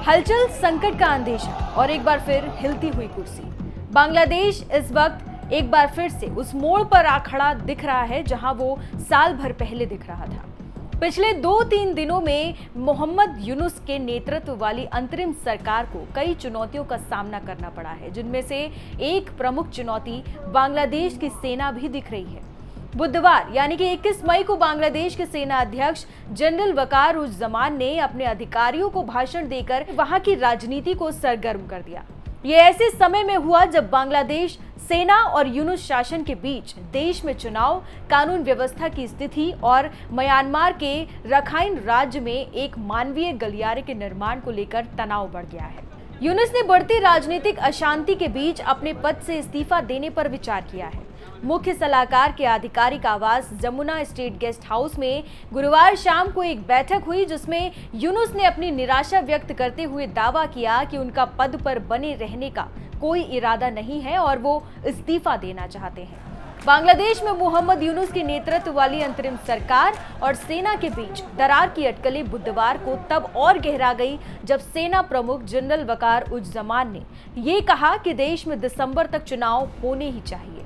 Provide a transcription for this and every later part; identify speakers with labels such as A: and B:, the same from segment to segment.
A: हलचल, संकट का अंदेशा और एक बार फिर हिलती हुई कुर्सी। बांग्लादेश इस वक्त एक बार फिर से उस मोड़ पर आ खड़ा दिख रहा है जहां वो साल भर पहले दिख रहा था। पिछले 2-3 दिनों में मोहम्मद यूनुस के नेतृत्व वाली अंतरिम सरकार को कई चुनौतियों का सामना करना पड़ा है, जिनमें से एक प्रमुख चुनौती बांग्लादेश की सेना भी दिख रही है। बुधवार यानी कि 21 मई को बांग्लादेश के सेना अध्यक्ष जनरल वकार उज जमान ने अपने अधिकारियों को भाषण देकर वहां की राजनीति को सरगर्म कर दिया। ये ऐसे समय में हुआ जब बांग्लादेश सेना और यूनुस शासन के बीच देश में चुनाव, कानून व्यवस्था की स्थिति और म्यांमार के रखाइन राज्य में एक मानवीय गलियारे के निर्माण को लेकर तनाव बढ़ गया है। यूनुस ने बढ़ती राजनीतिक अशांति के बीच अपने पद से इस्तीफा देने पर विचार किया है। मुख्य सलाहकार के आधिकारिक आवास जमुना स्टेट गेस्ट हाउस में गुरुवार शाम को एक बैठक हुई, जिसमें यूनुस ने अपनी निराशा व्यक्त करते हुए दावा किया कि उनका पद पर बने रहने का कोई इरादा नहीं है और वो इस्तीफा देना चाहते हैं। बांग्लादेश में मोहम्मद यूनुस के नेतृत्व वाली अंतरिम सरकार और सेना के बीच दरार की अटकलें बुधवार को तब और गहरा गई जब सेना प्रमुख जनरल वकार उज जमान ने ये कहा कि देश में दिसंबर तक चुनाव होने ही चाहिए।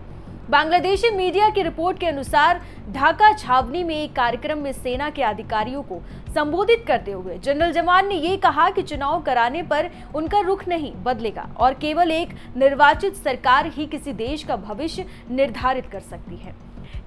A: बांग्लादेशी मीडिया की रिपोर्ट के अनुसार ढाका छावनी में एक कार्यक्रम में सेना के अधिकारियों को संबोधित करते हुए जनरल जमान ने ये कहा कि चुनाव कराने पर उनका रुख नहीं बदलेगा और केवल एक निर्वाचित सरकार ही किसी देश का भविष्य निर्धारित कर सकती है।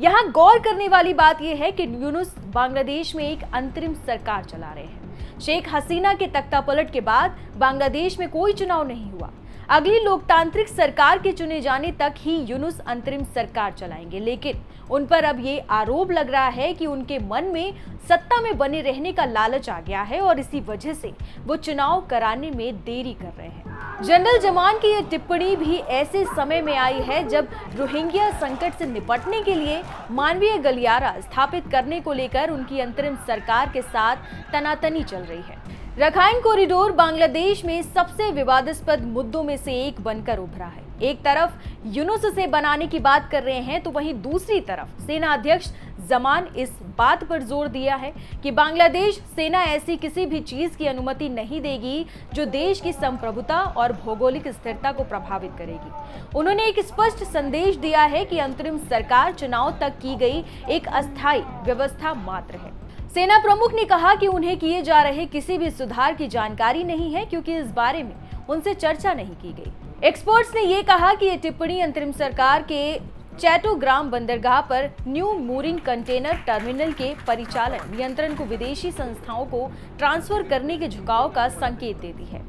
A: यहाँ गौर करने वाली बात यह है कि यूनुस बांग्लादेश में एक अंतरिम सरकार चला रहे हैं। शेख हसीना के तख्तापलट के बाद बांग्लादेश में कोई चुनाव नहीं हुआ। अगली लोकतांत्रिक सरकार के चुने जाने तक ही यूनुस अंतरिम सरकार चलाएंगे, लेकिन उन पर अब ये आरोप लग रहा है कि उनके मन में सत्ता में बने रहने का लालच आ गया है और इसी वजह से वो चुनाव कराने में देरी कर रहे हैं। जनरल जमान की ये टिप्पणी भी ऐसे समय में आई है जब रोहिंग्या संकट से निपटने के लिए मानवीय गलियारा स्थापित करने को लेकर उनकी अंतरिम सरकार के साथ तनातनी चल रही है। रखाइन कॉरिडोर बांग्लादेश में सबसे विवादास्पद मुद्दों में से एक बनकर उभरा है। एक तरफ यूनुस से बनाने की बात कर रहे हैं तो वहीं दूसरी तरफ सेना अध्यक्ष जमान इस बात पर जोर दिया है कि बांग्लादेश सेना ऐसी किसी भी चीज की अनुमति नहीं देगी जो देश की संप्रभुता और भौगोलिक स्थिरता को प्रभावित करेगी। उन्होंने एक स्पष्ट संदेश दिया है कि अंतरिम सरकार चुनाव तक की गई एक अस्थायी व्यवस्था मात्र है। सेना प्रमुख ने कहा कि उन्हें किए जा रहे किसी भी सुधार की जानकारी नहीं है क्योंकि इस बारे में उनसे चर्चा नहीं की गई। एक्सपर्ट्स ने यह कहा कि यह टिप्पणी अंतरिम सरकार के चैटोग्राम बंदरगाह पर न्यू मूरिंग कंटेनर टर्मिनल के परिचालन नियंत्रण को विदेशी संस्थाओं को ट्रांसफर करने के झुकाव का संकेत देती है।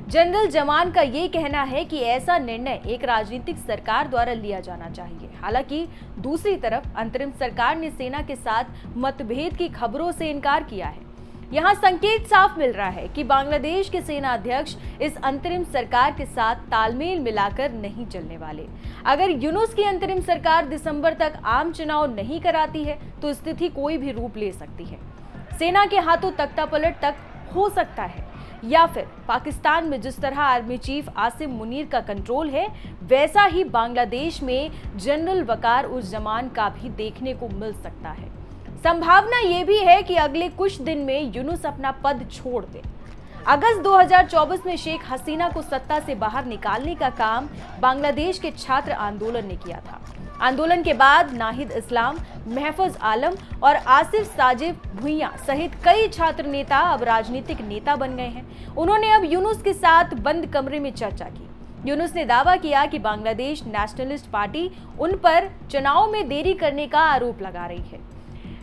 A: जनरल जमान का ये कहना है कि ऐसा निर्णय एक राजनीतिक सरकार द्वारा लिया जाना चाहिए। हालांकि दूसरी तरफ अंतरिम सरकार ने सेना के साथ मतभेद की खबरों से इनकार किया है। यहाँ संकेत साफ मिल रहा है कि बांग्लादेश के सेना अध्यक्ष इस अंतरिम सरकार के साथ तालमेल मिलाकर नहीं चलने वाले। अगर यूनुस की अंतरिम सरकार दिसंबर तक आम चुनाव नहीं कराती है तो स्थिति कोई भी रूप ले सकती है। सेना के हाथों तख्तापलट तक हो सकता है या फिर पाकिस्तान में जिस तरह आर्मी चीफ आसिम मुनीर का कंट्रोल है वैसा ही बांग्लादेश में जनरल वकार उज जमान का भी देखने को मिल सकता है। संभावना ये भी है कि अगले कुछ दिन में यूनुस अपना पद छोड़ दे। अगस्त 2024 में शेख हसीना को सत्ता से बाहर निकालने का काम बांग्लादेश के छात्र आंदोलन ने किया था। आंदोलन के बाद नाहिद इस्लाम, महफूज आलम और आसिफ साजिब भुइयां सहित कई छात्र नेता अब राजनीतिक नेता बन गए हैं। उन्होंने अब यूनुस के साथ बंद कमरे में चर्चा की। यूनुस ने दावा किया कि बांग्लादेश नेशनलिस्ट पार्टी उन पर चुनाव में देरी करने का आरोप लगा रही है।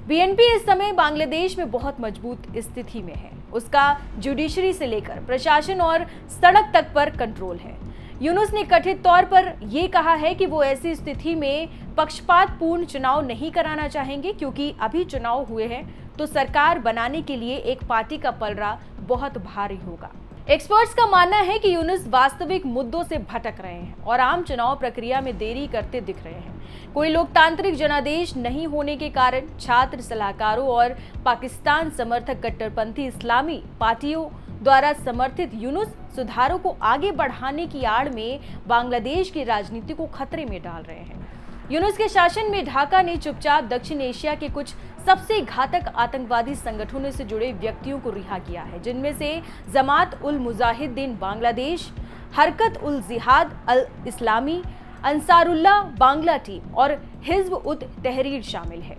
A: बीएनपी इस समय बांग्लादेश में बहुत मजबूत स्थिति में है। उसका जुडिशरी से लेकर प्रशासन और सड़क तक पर कंट्रोल है। यूनुस ने कथित तौर पर यह कहा है कि वो ऐसी स्थिति में पक्षपातपूर्ण चुनाव नहीं कराना चाहेंगे क्योंकि अभी चुनाव हुए हैं तो सरकार बनाने के लिए एक पार्टी का पलड़ा बहुत भारी होगा। एक्सपर्ट्स का मानना है कि यूनुस वास्तविक मुद्दों से भटक रहे हैं और आम चुनाव प्रक्रिया में देरी करते दिख रहे हैं। कोई लोकतांत्रिक जनादेश नहीं होने के कारण छात्र सलाहकारों और पाकिस्तान समर्थक कट्टरपंथी इस्लामी पार्टियों द्वारा समर्थित यूनुस सुधारों को आगे बढ़ाने की आड़ में बांग्लादेश की राजनीति को खतरे में डाल रहे हैं। यूनुस के शासन में ढाका ने चुपचाप दक्षिण एशिया के कुछ सबसे घातक आतंकवादी संगठनों से जुड़े व्यक्तियों को रिहा किया है, जिनमें से जमात उल मुजाहिदीन बांग्लादेश, हरकत उल जिहाद अल इस्लामी, अंसारुल्लाह बांग्ला टीम और हिज्ब उत तहरीर शामिल है।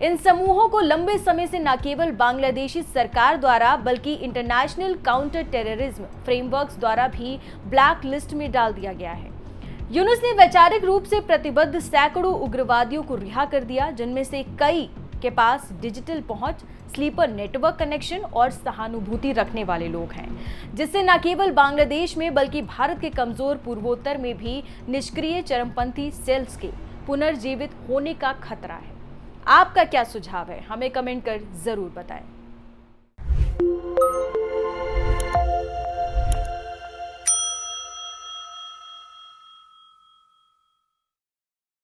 A: इन समूहों को लंबे समय से न केवल बांग्लादेशी सरकार द्वारा बल्कि इंटरनेशनल काउंटर टेररिज्म फ्रेमवर्क्स द्वारा भी ब्लैक लिस्ट में डाल दिया गया है। यूनुस ने वैचारिक रूप से प्रतिबद्ध सैकड़ों उग्रवादियों को रिहा कर दिया, जिनमें से कई के पास डिजिटल पहुंच, स्लीपर नेटवर्क कनेक्शन और सहानुभूति रखने वाले लोग हैं, जिससे न केवल बांग्लादेश में बल्कि भारत के कमजोर पूर्वोत्तर में भी निष्क्रिय चरमपंथी सेल्स के पुनर्जीवित होने का खतरा है। आपका क्या सुझाव है? हमें कमेंट कर जरूर बताएं।